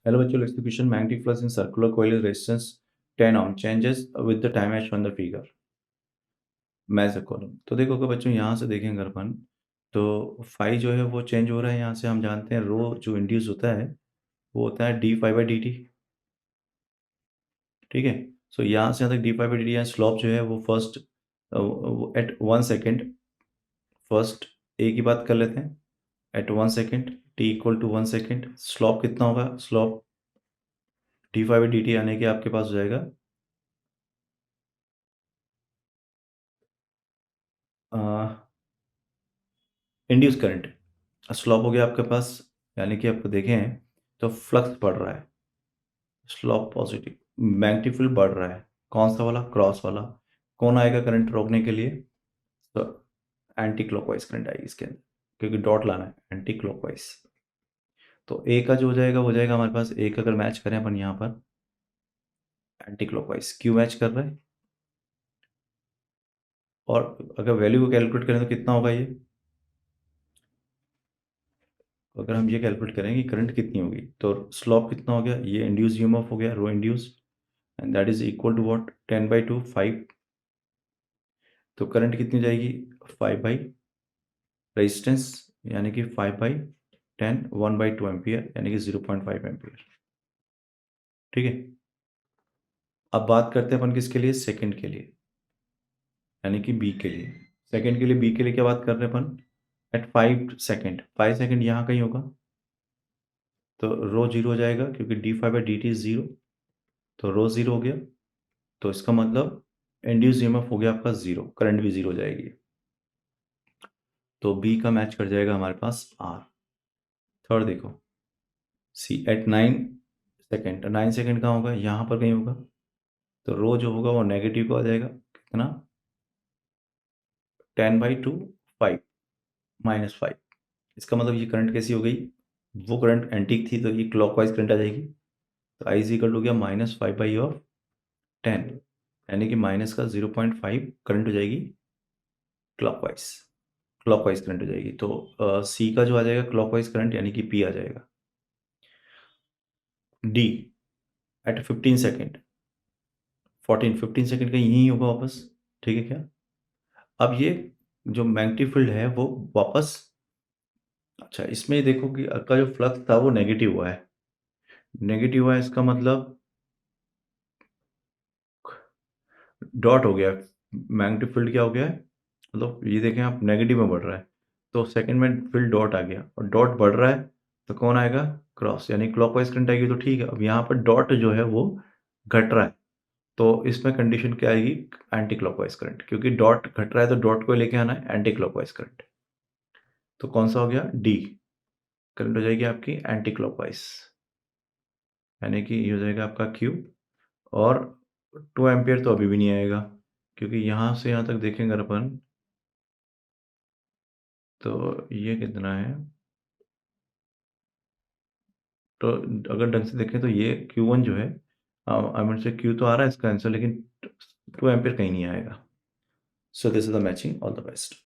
Hello बच्चों, let's question magnetic flux in circular coil resistance 10 ohm changes with the time as shown in the figure। मैं से column तो देखो कि बच्चों यहाँ से देखेंगे अगर अपन तो फाई जो है वो चेंज हो रहा है। यहाँ से हम जानते हैं रो जो इंड्यूस होता है वो होता है d phi by d t. ठीक है। सो यहाँ से यहाँ तक d phi by d t slope जो है वो first at 1 second. First a की बात कर लेते हैं। At 1 second t equal to 1 second slope कितना होगा? Slope d phi by d t आने के आपके पास हो जाएगा इंड्यूस करंट। स्लॉप हो गया आपके पास, यानी कि आपको देखें तो फ्लक्स बढ़ रहा है। स्लॉप पॉजिटिव, मैग्नेटिक फील्ड बढ़ रहा है। कौन सा वाला? क्रॉस वाला। कौन आएगा करंट रोकने के लिए? तो एंटी क्लॉकवाइज करंट आएगी इसके अंदर, क्योंकि डॉट लाना है एंटी क्लॉकवाइज। तो ए का जो हो जाएगा हमारे पास ए का अगर मैच करें अपन यहाँ पर एंटी क्लॉकवाइज क्यों मैच कर रहा है। और अगर वैल्यू को कैलकुलेट करें तो कितना होगा ये? अगर हम ये कैलकुलेट करें कि करंट कितनी होगी तो स्लॉप कितना हो गया? ये इंड्यूस ईएमएफ हो गया, रो induce, and that is equal to what? 10/2 5। तो करंट कितनी जाएगी? 5 बाई रेजिस्टेंस, यानी कि 5/10 1/2 एम्पियर, यानी कि 0.5 एम्पियर। ठीक है। अब बात करते हैं अपन किसके लिए? सेकंड के लिए, यानी कि बी के लिए। सेकंड के लिए बी के लिए क्या बात कर रहे हैं अपन? एट 5 सेकेंड, 5 सेकेंड यहाँ कहीं होगा तो रो जीरो हो जाएगा, क्योंकि D five by d T is zero. तो रो जीरो हो गया, तो इसका मतलब इंड्यूस ईएमएफ हो गया आपका जीरो, करंट भी जीरो हो जाएगी। तो बी का मैच कर जाएगा हमारे पास आर। थर्ड देखो, सी एट 9 सेकेंड। 9 सेकेंड कहाँ होगा? यहाँ पर कहीं होगा। तो रो जो होगा वो नेगेटिव का हो जाएगा, कितना? 10/2 5 -5। इसका मतलब ये करंट कैसी हो गई? वो करंट एंटीक थी तो ये क्लॉकवाइज करंट आ जाएगी। तो आई इज इक्वल हो गया -5/10, यानी कि माइनस का 0.5 करंट हो जाएगी क्लॉकवाइज। क्लॉकवाइज करंट हो जाएगी। तो सी का जो आ जाएगा क्लॉकवाइज करंट, यानी कि पी आ जाएगा। डी एट 15 सेकेंड, 15 सेकेंड का यही होगा वापस। ठीक है क्या? अब ये जो मैग्नेटिक फील्ड है वो वापस, अच्छा इसमें देखो कि का जो फ्लक्स था वो नेगेटिव हुआ है। नेगेटिव हुआ है इसका मतलब डॉट हो गया। मैग्नेटिक फील्ड क्या हो गया है? मतलब ये देखें आप, नेगेटिव में बढ़ रहा है। तो सेकंड में फील्ड डॉट आ गया, और डॉट बढ़ रहा है तो कौन आएगा? क्रॉस, यानी क्लॉकवाइज करंट आएगी। तो ठीक है, अब यहाँ पर डॉट जो है वो घट रहा है, तो इसमें कंडीशन क्या आएगी? एंटी क्लॉकवाइज करंट, क्योंकि डॉट घट रहा है तो डॉट को लेके आना है एंटी क्लॉकवाइज करंट। तो कौन सा हो गया? डी। करंट हो जाएगी आपकी एंटी क्लॉकवाइज, यानी कि ये हो जाएगा आपका क्यू। और 2 एम्पियर तो अभी भी नहीं आएगा, क्योंकि यहाँ से यहाँ तक देखेंगे अगर अपन तो ये कितना है? तो अगर ढंग से देखें तो ये Q1 जो है, आई मीन से Q तो आ रहा है इसका आंसर, लेकिन 2 एम्पियर कहीं नहीं आएगा। So this is the matching. All the best.